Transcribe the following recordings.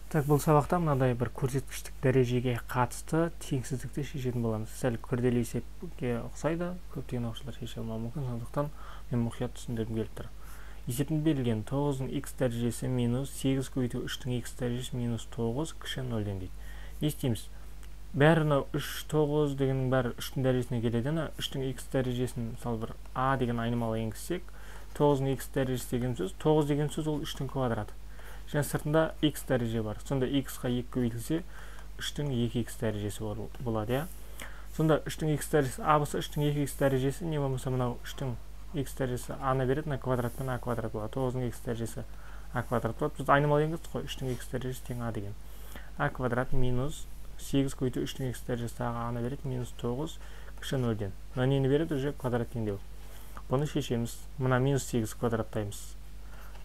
Так, бұл сабақта мынадай бір көрсеткіштік дәрежеге қатысты теңсіздікті шешетін боламыз. Сәл күрделі есепке ұқсайды, көптеген оқушылар шеше алмауы мүмкін, сондықтан мен мұқият түсіндіргім келіп тұр. Есептің берілген 9-ның x дәрежесі минус 8 көбейту 3-дің x дәрежесі минус 9 кіші 0-ден дейді. Не істейміз? Бәрі 3, 9 дегеннің бәрі 3-дің дәрежесіне келеді. 3-дің x дәрежесін мысалы бір a деген айнымалы енгізсек, 9-ның x дәрежесі деген сөз, 9 деген сөз ол 3-дің квадраты. Және сыртында x дәреже бар. Сонда x-ға 2 көбейтілсе 3-дің 2x дәрежесі болады. Сонда 3-дің x дәрежесі a болса, 3-дің 2x дәрежесі не болмаса мынау 3-дің x дәрежесі a-на береді, мына квадратпен a квадрат болады. 9-ның x дәрежесі a квадрат болады. Біз айнымалы енгіздік қой, 3-дің x дәрежесі тең a деген. a квадрат минус 8 көбейту 3-дің x дәрежесі a-на береді, минус 9 кіші 0-ден. Мына нені береді? Уже квадрат теңдеу. Бұны шешеміз. Мына минус 8 квадраттаймыз.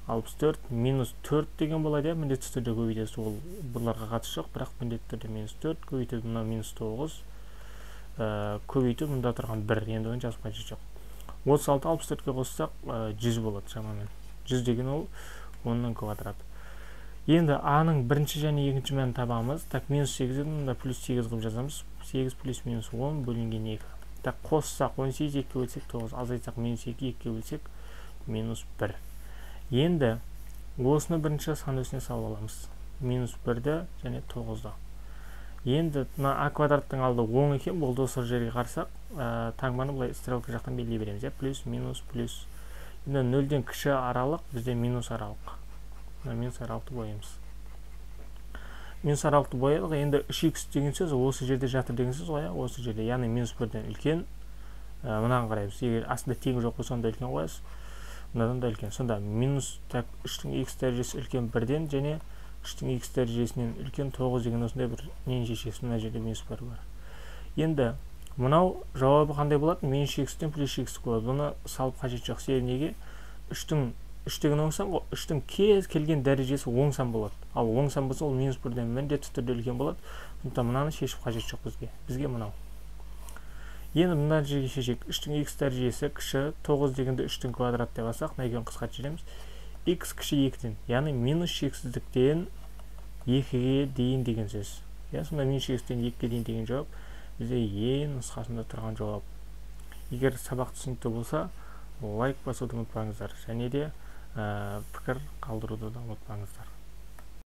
64 минус 4 деген болады, міндетті түрде көбейтесі, ол бұларға қатысы жоқ, бірақ міндетті түрде минус 4 көбейту мына минус 9 көбейту мұнда тұрған 1, енді оны жазып қажет жоқ. 36 64-ке қоссақ 100 болады шамамен. 100 деген ол 10-ның квадраты. Енді a-ның бірінші және екінші мәнін табамыз. Так, минус 8-ді мұнда плюс 8 қылып жазамыз. 8 плюс минус 10 бөлінген 2. Так, қоссақ 18 2-ке бөлсек 9, азайтсақ минус 2 2-ке бөлсек минус 1. Енді осыны бірінші сан өсіне салып аламыз. Минус 1-ді және 9-ды. Енді а квадраттың алды 10 екен, бұл осы жерге қарсақ, таңбаны бұлай стрелка жақтан белгілей береміз. Плюс, минус, плюс. Енді 0-ден кіші аралық, бізде минус аралық. Минус аралықты боямыз. Минус аралықты боядық. Енді 3x деген сөз осы жерде жатыр деген сөз ғой, осы жерде. Яғни минус 1-ден үлкен. Мынаған қараймыз. Егер астында тең жоқ болса, онда үлкен қоясыз. Мынадан да үлкен. Сонда минус 3-дің x дәрежесі үлкен 1-ден және 3-дің x дәрежесінен үлкен 9 деген осындай бір нені шешесін, мына жерде минус 1 бар. Енді мынау жауабы қандай болады? Минус x-тен плюс x болады. Бұны салып қажет жоқ. Себебі неге? 3 деген оң сан ғой. 3-дің кез келген дәрежесі оң сан болады. Ал оң сан болса, ол минус 1-ден міндетті түрде үлкен болады. Сондықтан мынаны шешіп қажет жоқ бізге. Бізге мынау. Енді мына жерге шешек. 3-дің x дәрежесі кіші 9 дегенде 3-дің квадрат деп алсақ, мына қысқартып жібереміз. X кіші 2-ден, яғни минус шексіздіктен 2-ге дейін деген сөз. Сонда минус шексіздіктен 2-ге дейін деген жауап бізде нұсқасында тұрған жауап. Егер сабақ түсінікті болса, лайк басуды ұмытпаңыздар, және де пікір қалдыруды да ұмытпаңыздар.